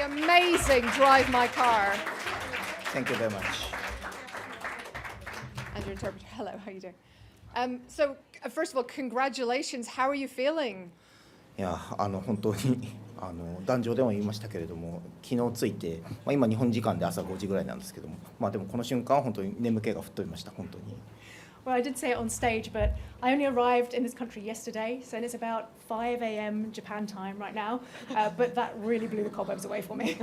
amazing Drive My Car. Thank you very much. And your interpreter, hello, how are you doing? So, first of all, congratulations. How are you feeling? いや本当に壇上でも言いましたけれども、昨日着いて、今日本時間で朝5時ぐらいなんですけども、でもこの瞬間は本当に眠気が吹っ飛びました。本当に。Well, I did say it on stage, but I only arrived in this country yesterday, so it's about 5 a.m. Japan time right now. But that really blew the cobwebs away for me.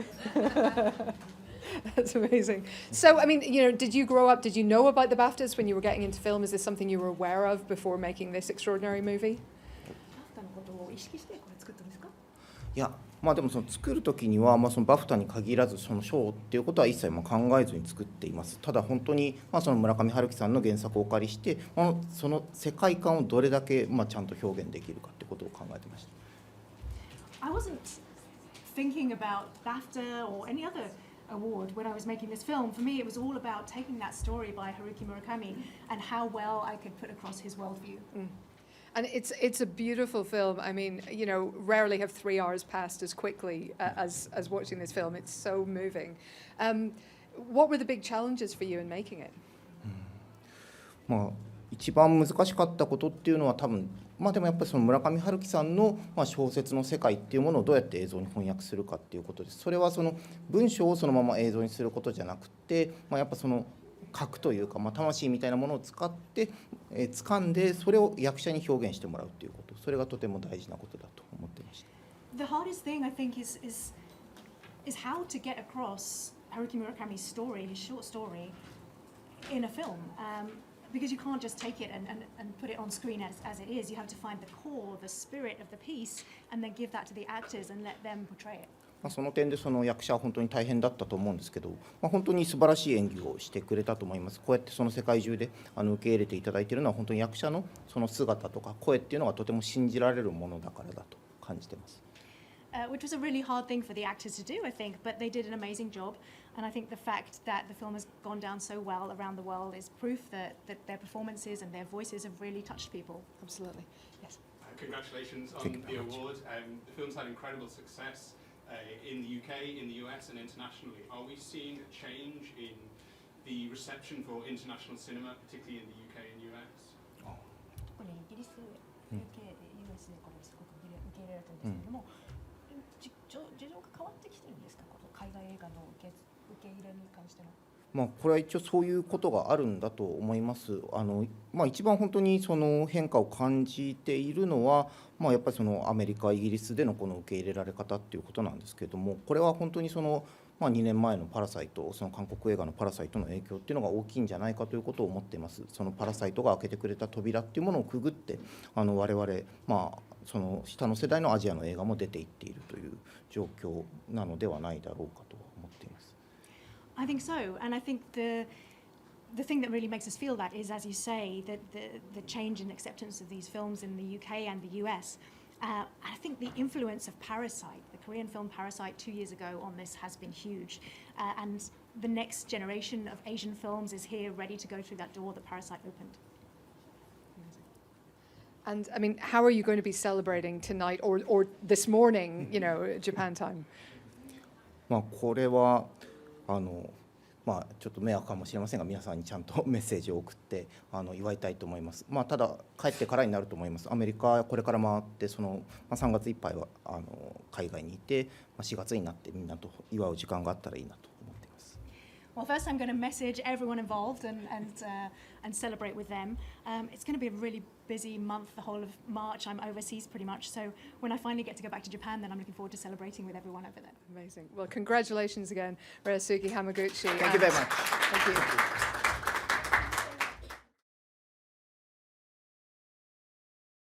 That's amazing. So, I mean, did you grow up, did you know about the BAFTAs when you were getting into film? Is this something you were aware of before making this extraordinary movie? いや、でもその作る時には、そのバフタに限らずその賞っていうことは一切考えずに作っています。ただ本当に、その村上春樹さんの原作をお借りして、その世界観をどれだけ、ちゃんと表現できるかっていうことを考えてました。I wasn't thinking about BAFTA or any other award when I was making this film. For me, it was all about taking that story by Haruki Murakami and how well I could put across his worldview. And it's a beautiful film. I mean, rarely have 3 hours passed as quickly as watching this film. It's so moving. What were the big challenges for you in making it? 一番難しかったことっていうのは多分、でもやっぱりその村上春樹さんの小説の世界っていうものをどうやって映像に翻訳するかっていうことです。それはその文章をそのまま映像にすることじゃなくて、やっぱその核というか、魂みたいなものを使って掴んでそれを役者に表現してもらうということ、それがとても大事なことだと思っていました。 The hardest thing I think is how to get across Haruki Murakami's story, his short story, in a film. Because you can't just take it and put it on screen as it is. You have to find the core, the spirit of the piece, and then give that to the actors and let them portray it. その点でその役者は本当に大変だったと思うんですけど、本当に素晴らしい演技をしてくれたと思います。こうやってその世界中で受け入れていただいているのは本当に役者のその姿とか声っていうのがとても信じられるものだからだと感じています。Which was a really hard thing for the actors to do, I think, but they did an amazing job. And I think the fact that the film has gone down so well around the world is proof that their performances and their voices have really touched people. Absolutely. Yes. Congratulations on the award. The film's had incredible success in the UK, in the US, and internationally. Are we seeing a change in the reception for international cinema, particularly in the UK and US? 特にイギリス、UK、US でこれすごく受け入れられたんですけれども、事情が変わってきてるんですか、この海外映画の受け入れに関しての。これは一応そういうことがあるんだと思います。一番本当にその変化を感じているのは、やっぱりそのアメリカ、イギリスでのこの受け入れられ方っていうことなんですけれども、これは本当にその2年前のパラサイト、その韓国映画のパラサイトの影響っていうのが大きいんじゃないかということを思っています。そのパラサイトが開けてくれた扉っていうものをくぐって、我々その下の世代のアジアの映画も出ていっているという状況なのではないだろうかと思っています。I think so, and I think the thing that really makes us feel that is, as you say, that the change in acceptance of these films in the UK and the US. I think the influence of Parasite, the Korean film Parasite 2 years ago on this has been huge. And the next generation of Asian films is here ready to go through that door that Parasite opened. And I mean, how are you going to be celebrating tonight or this morning, Japan time? これはちょっと迷惑かもしれませんが、皆さんにちゃんとメッセージを送って祝いたいと思います。ただ帰ってからになると思います。アメリカこれから回って3月いっぱいは海外にいて、4月になってみんなと祝う時間があったらいいなと思っています。Well, first I'm going to message everyone involved and celebrate with them. It's going to be a really busy month, the whole of March. I'm overseas pretty much, so when I finally get to go back to Japan, then I'm looking forward to celebrating with everyone over there. Amazing. Well, congratulations again, Ryusuke Hamaguchi. Thank you very much. Thank you.